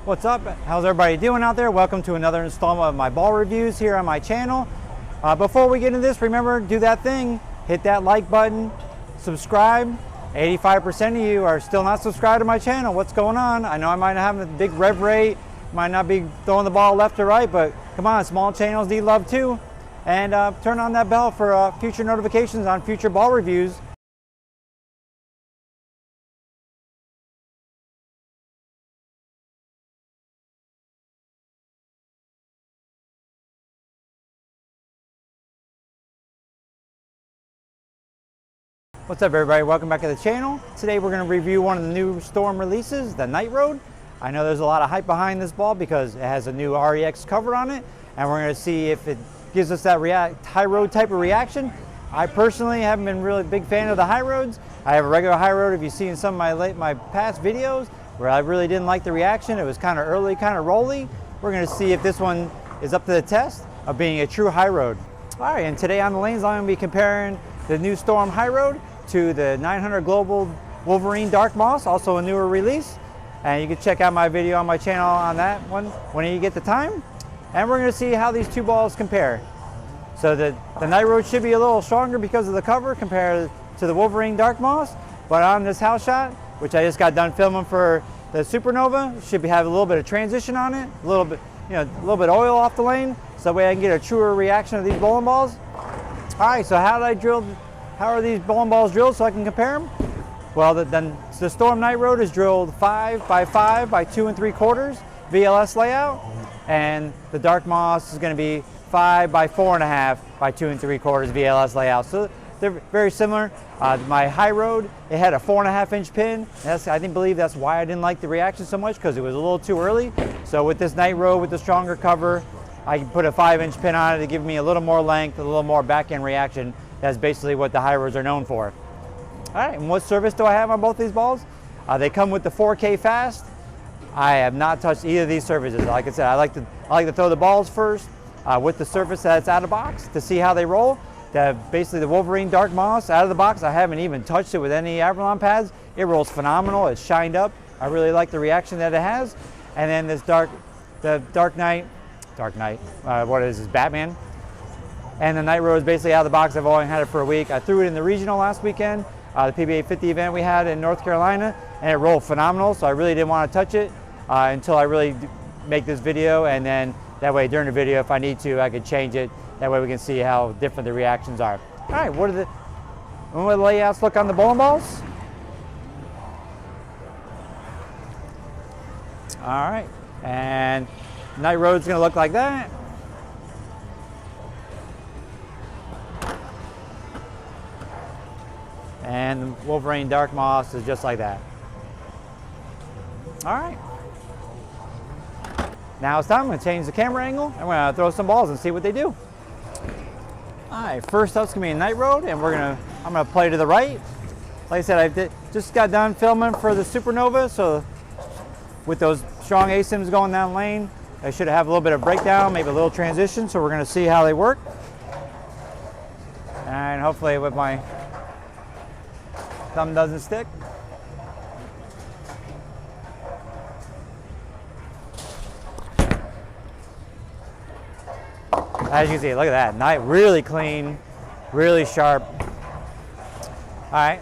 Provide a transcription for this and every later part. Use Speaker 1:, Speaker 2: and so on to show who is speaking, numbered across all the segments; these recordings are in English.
Speaker 1: What's up? How's everybody doing out there? Welcome to another installment of my ball reviews here on my channel. Before we get into this, remember, do that thing. Hit that like button, subscribe. 85% of you are still not subscribed to my channel. What's going on? I know I might not have a big rev rate, might not be throwing the ball left or right, but come on, small channels need love too. And turn on that bell for future notifications on future ball reviews. What's up everybody, welcome back to the channel. Today we're going to review one of the new Storm releases, the Night Road. I know there's a lot of hype behind this ball because it has a new REX cover on it, and we're going to see if it gives us that high road type of reaction. I personally haven't been really big fan of the high roads. I have a regular high road, if you've seen some of my past videos, where I really didn't like the reaction. It was kind of early, kind of rolly. We're going to see if this one is up to the test of being a true high road. All right, and today on the lanes I'm going to be comparing the new Storm High Road to the 900 Global Wolverine Dark Moss, also a newer release. And you can check out my video on my channel on that one when you get the time. And we're going to see how these two balls compare. So the Night Road should be a little stronger because of the cover compared to the Wolverine Dark Moss. But on this house shot, which I just got done filming for the Supernova, should have a little bit of transition on it, a little bit, a little bit of oil off the lane, so that way I can get a truer reaction of these bowling balls. All right, so how are these bowling balls drilled so I can compare them? Well, the Storm Night Road is drilled 5 by 5 by 2 3/4 VLS layout, and the Dark Moss is going to be 5 by 4.5 by 2 3/4 VLS layout. So they're very similar. My High Road, it had a 4.5-inch pin. I believe that's why I didn't like the reaction so much, because it was a little too early. So with this Night Road with the stronger cover, I can put a 5-inch pin on it to give me a little more length, a little more back-end reaction. That's basically what the high roads are known for. All right, and what surface do I have on both these balls? They come with the 4K fast. I have not touched either of these surfaces. Like I said, I like to throw the balls first with the surface that's out of box to see how they roll. Basically the Wolverine Dark Moss out of the box, I haven't even touched it with any Avalon pads. It rolls phenomenal. It's shined up. I really like the reaction that it has. And then this Dark Knight, what is this, Batman? And the Night Road is basically out of the box. I've only had it for a week. I threw it in the regional last weekend, the PBA 50 event we had in North Carolina, and it rolled phenomenal, so I really didn't want to touch it until I really make this video, and then that way during the video, if I need to, I could change it. That way we can see how different the reactions are. All right, what do the layouts look on the bowling balls? All right, and Night Road's gonna look like that. And the Wolverine Dark Moss is just like that. All right. Now it's time. I'm going to change the camera angle, and we're going to throw some balls and see what they do. All right, first up's going to be a Night Road, and I'm going to play to the right. Like I said, just got done filming for the Supernova, so with those strong ASIMs going down lane, I should have a little bit of breakdown, maybe a little transition, so we're going to see how they work. And hopefully with my thumb doesn't stick. As you can see, look at that, really clean, really sharp. All right,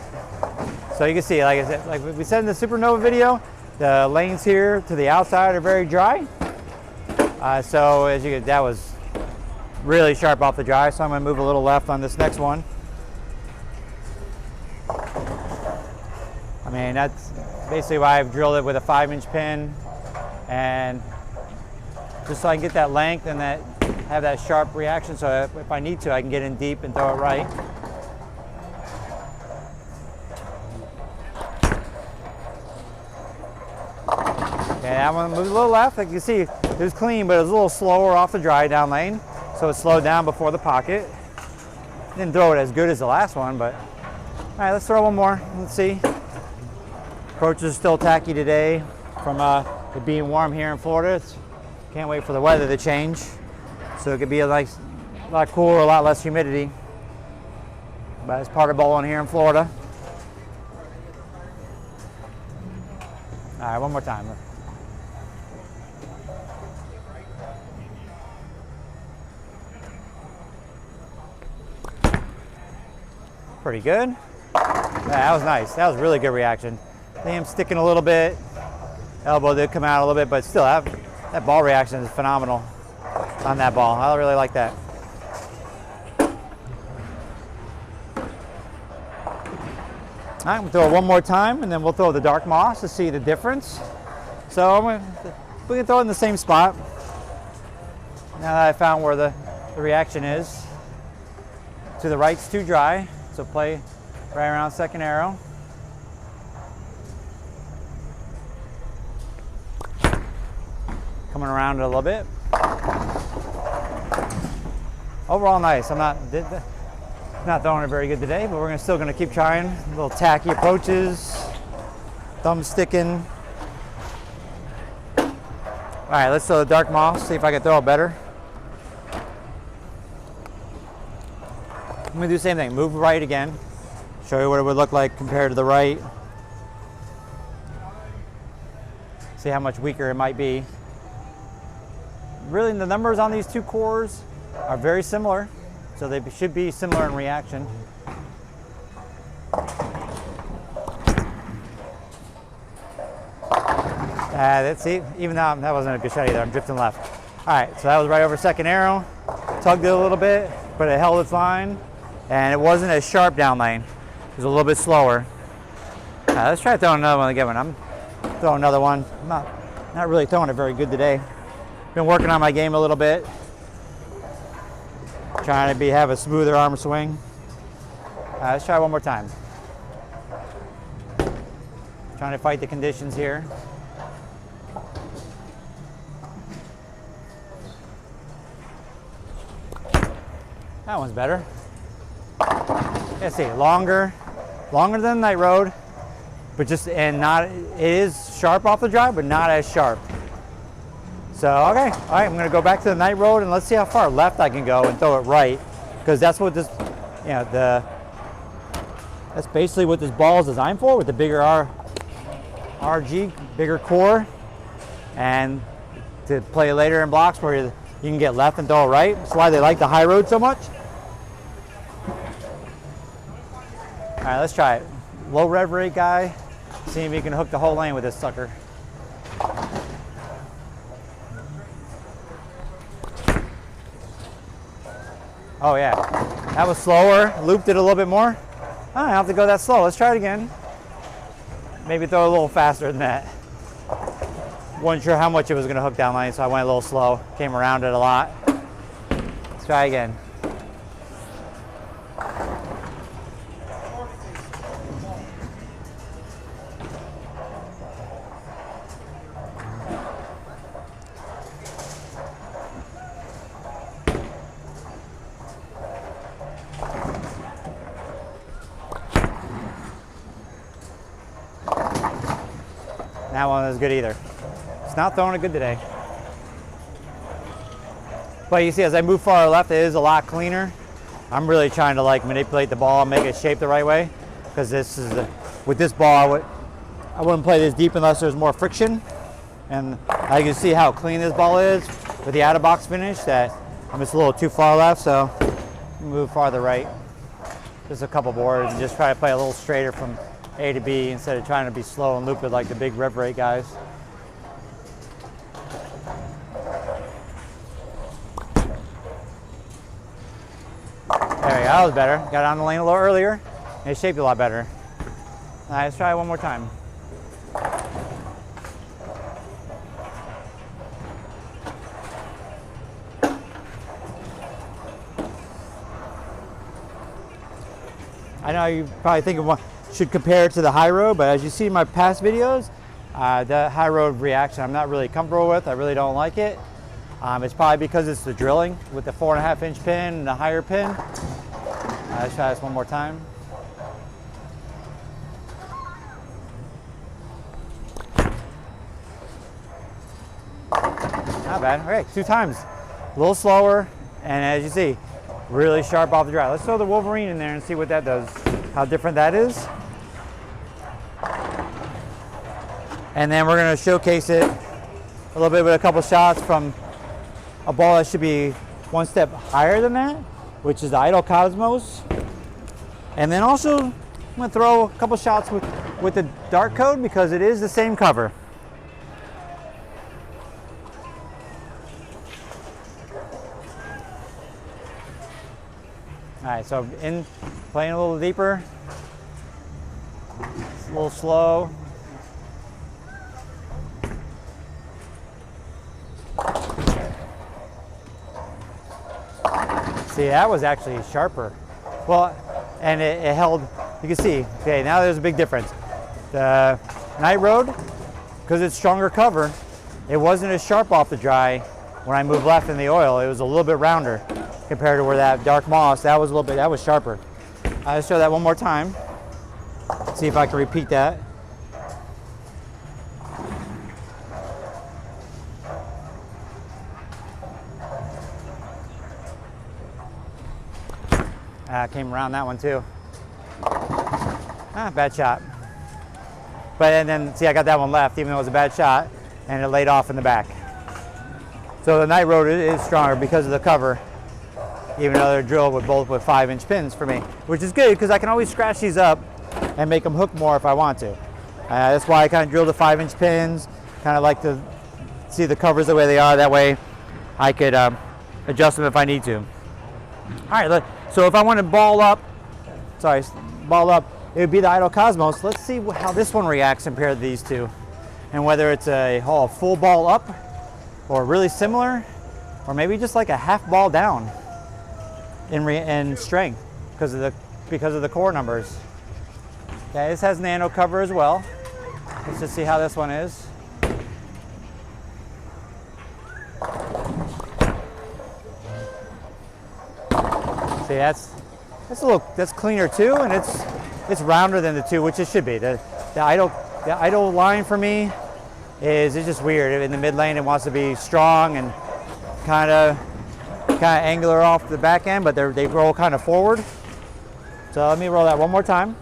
Speaker 1: so you can see, like I said, like we said in the Supernova video, the lanes here to the outside are very dry. So as you can, that was really sharp off the dry. So I'm going to move a little left on this next one. I mean, that's basically why I've drilled it with a 5-inch pin, and just so I can get that length and have that sharp reaction, so if I need to, I can get in deep and throw it right. Okay, that one moves a little left. Like you can see, it was clean, but it was a little slower off the dry down lane, so it slowed down before the pocket. Didn't throw it as good as the last one, but all right, let's throw one more. Let's see. Approaches are still tacky today from it being warm here in Florida. Can't wait for the weather to change, so it could be a lot cooler, a lot less humidity. But it's part of bowling here in Florida. All right, one more time. pretty good. Yeah, that was nice. That was really good reaction. I think I'm sticking a little bit. Elbow did come out a little bit, but still, that ball reaction is phenomenal on that ball. I really like that. All right, we'll throw it one more time, and then we'll throw the Dark Moss to see the difference. So we can throw it in the same spot. Now that I found where the reaction is. To the right's too dry, so play right around second arrow. Coming around it a little bit. Overall nice. I'm not throwing it very good today, but we're still gonna keep trying. A little tacky approaches, thumb sticking. All right, let's throw the Dark Moss, see if I can throw it better. I'm gonna do the same thing, move right again. Show you what it would look like compared to the right. See how much weaker it might be. Really, the numbers on these two cores are very similar, so they should be similar in reaction. Let's see, even though that wasn't a good shot either, I'm drifting left. All right, so that was right over second arrow. Tugged it a little bit, but it held its line, and it wasn't as sharp down lane. It was a little bit slower. Let's try throwing another one again. I'm throwing another one. I'm not really throwing it very good today. Been working on my game a little bit. Trying to have a smoother arm swing. Let's try one more time. Trying to fight the conditions here. That one's better. Let's see, longer than Night Road, but it is sharp off the drive, but not as sharp. So, okay, all right, I'm gonna go back to the Night Road and let's see how far left I can go and throw it right, because that's what this, that's basically what this ball is designed for, with the bigger RG, bigger core, and to play later in blocks where you can get left and throw it right. That's why they like the high road so much. All right, let's try it. Low rev rate guy, see if he can hook the whole lane with this sucker. Oh yeah, that was slower, looped it a little bit more. I don't have to go that slow, let's try it again. Maybe throw a little faster than that. Wasn't sure how much it was gonna hook down lane, so I went a little slow, came around it a lot. Let's try again. That one was good either. It's not throwing it good today. But you see, as I move far left, it is a lot cleaner. I'm really trying to manipulate the ball and make it shape the right way, because with this ball, I wouldn't play this deep unless there's more friction. And I can see how clean this ball is with the out-of-box finish, that I'm just a little too far left, so move farther right. Just a couple boards and just try to play a little straighter from A to B instead of trying to be slow and loop it like the big rev rate guys. There we go, that was better. Got on the lane a little earlier, and it shaped a lot better. All right, let's try it one more time. I know you probably think of should compare it to the high road, but as you see in my past videos, the high road reaction I'm not really comfortable with. I really don't like it. It's probably because it's the drilling with the 4.5 inch pin and the higher pin. Let's try this one more time. Not bad. Okay, 2 times. A little slower, and as you see, really sharp off the drive. Let's throw the Wolverine in there and see what that does, how different that is. And then we're going to showcase it a little bit with a couple shots from a ball that should be one step higher than that, which is the Idol Cosmos. And then also, I'm gonna throw a couple shots with the dark code because it is the same cover. All right, so playing a little deeper. It's a little slow. See, that was actually sharper. Well, and it held, you can see, okay, now there's a big difference. The Night Road, because it's stronger cover, it wasn't as sharp off the dry when I moved left in the oil. It was a little bit rounder compared to where that Dark Moss, that was sharper. I'll show that one more time. See if I can repeat that. Came around that one too. Bad shot. And then, see, I got that one left, even though it was a bad shot, and it laid off in the back. So the Night Road is stronger because of the cover, even though they're drilled with both with 5-inch pins for me, which is good because I can always scratch these up and make them hook more if I want to. That's why I kind of drill the 5-inch pins, kind of like to see the covers the way they are. That way I could adjust them if I need to. All right, so if I want to ball up, it would be the Idol Cosmos. Let's see how this one reacts compared to these two, and whether it's a full ball up, or really similar, or maybe just like a half ball down in strength because of the core numbers. Okay, this has nano cover as well. Let's just see how this one is. See, that's cleaner too, and it's rounder than the two, which it should be. The Idol line for me it's just weird. In the mid lane, it wants to be strong and kind of angular off the back end, but they roll kind of forward. So let me roll that one more time.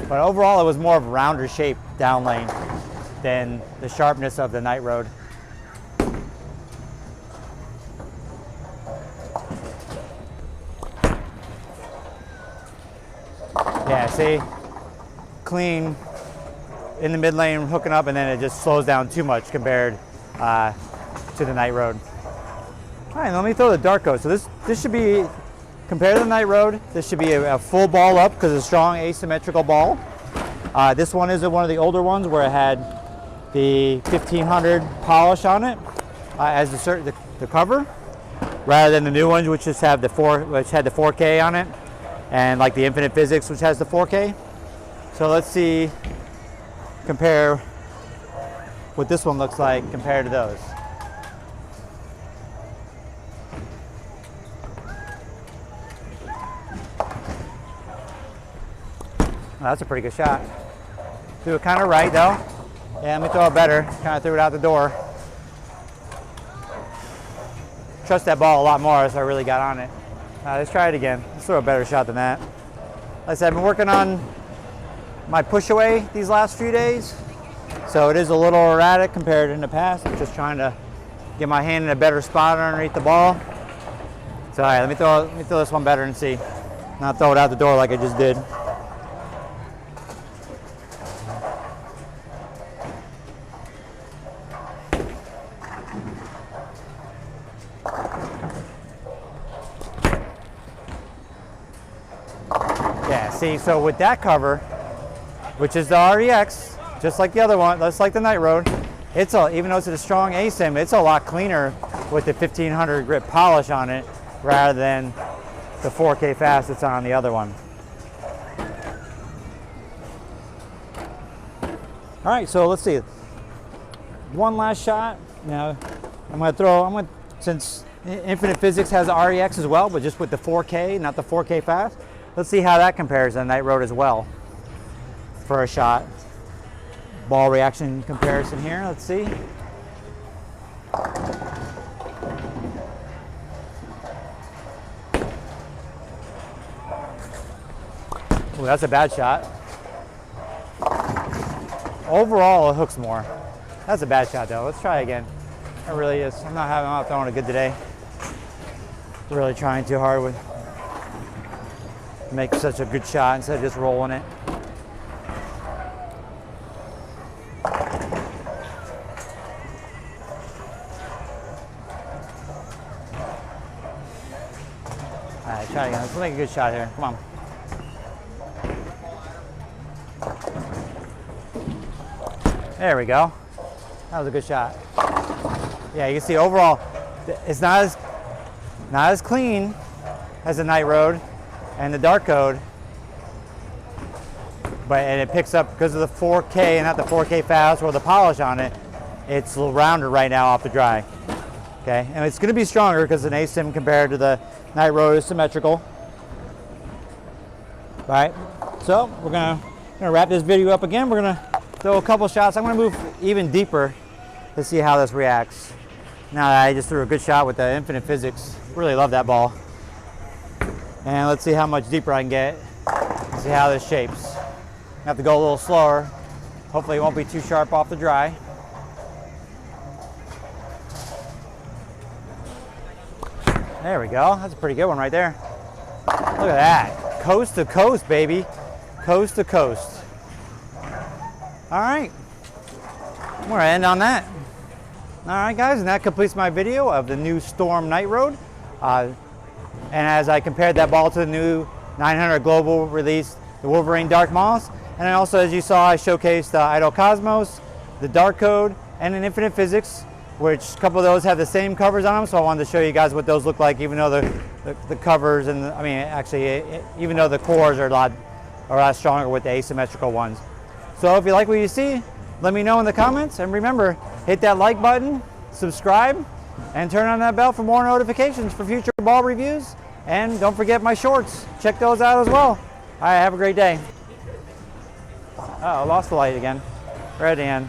Speaker 1: But overall, it was more of a rounder shape down lane than the sharpness of the Night Road. Yeah, see, clean in the mid lane hooking up, and then it just slows down too much compared to the Night Road. All right, let me throw the dark code. So this should be, compared to the Night Road, this should be a full ball up because it's a strong asymmetrical ball. This one is one of the older ones where it had the 1500 polish on it as the cover, rather than the new ones which just have which had the 4K on it, and like the Infinite Physics which has the 4K. So let's see, compare what this one looks like compared to those. Oh, that's a pretty good shot. Threw it kind of right though. Yeah, let me throw it better. Kind of threw it out the door. Trust that ball a lot more, so I really got on it. Let's try it again. Let's throw a better shot than that. Like I said, I've been working on my push away these last few days, so it is a little erratic compared to in the past. I'm just trying to get my hand in a better spot underneath the ball. So all right, let me throw this one better and see. Not throw it out the door like I just did. Yeah, see, so with that cover, which is the REX, just like the other one, just like the Night Road, even though it's a strong ASIM, it's a lot cleaner with the 1500 grit polish on it rather than the 4K fast that's on the other one. All right, so let's see. One last shot. Now, since Infinite Physics has the REX as well, but just with the 4K, not the 4K fast. Let's see how that compares to the Night Road as well for a shot. Ball reaction comparison here, let's see. Ooh, that's a bad shot. Overall, it hooks more. That's a bad shot though. Let's try again. It really is. I'm not throwing it good today. Really trying too hard with make such a good shot instead of just rolling it. All right, try it again. Let's make a good shot here. Come on. There we go. That was a good shot. Yeah, you can see overall, it's not as clean as the Night Road and the Dark Code, and it picks up because of the 4K and not the 4K fast or the polish on it. It's a little rounder right now off the dry. Okay, and it's going to be stronger because an ASIM compared to the Night Road is symmetrical. All right, so we're gonna wrap this video up again. We're gonna throw a couple shots. I'm gonna move even deeper to see how this reacts. Now that I just threw a good shot with the infinite physics, really love that ball. And let's see how much deeper I can get. See how this shapes. I have to go a little slower. Hopefully it won't be too sharp off the dry. There we go. That's a pretty good one right there. Look at that. Coast to coast, baby. Coast to coast. All right. We're gonna end on that. All right, guys, and that completes my video of the new Storm Night Road. And as I compared that ball to the new 900 Global release, the Wolverine Dark Moss, and then also, as you saw, I showcased the Idol Cosmos, the Dark Code, and an Infinite Physics, which a couple of those have the same covers on them, so I wanted to show you guys what those look like, even though the covers and even though the cores are a lot stronger with the asymmetrical ones. So if you like what you see, let me know in the comments, and remember, hit that like button, subscribe, and turn on that bell for more notifications for future ball reviews. And don't forget my shorts. Check those out as well. All right, have a great day. Oh, I lost the light again. Right at the end.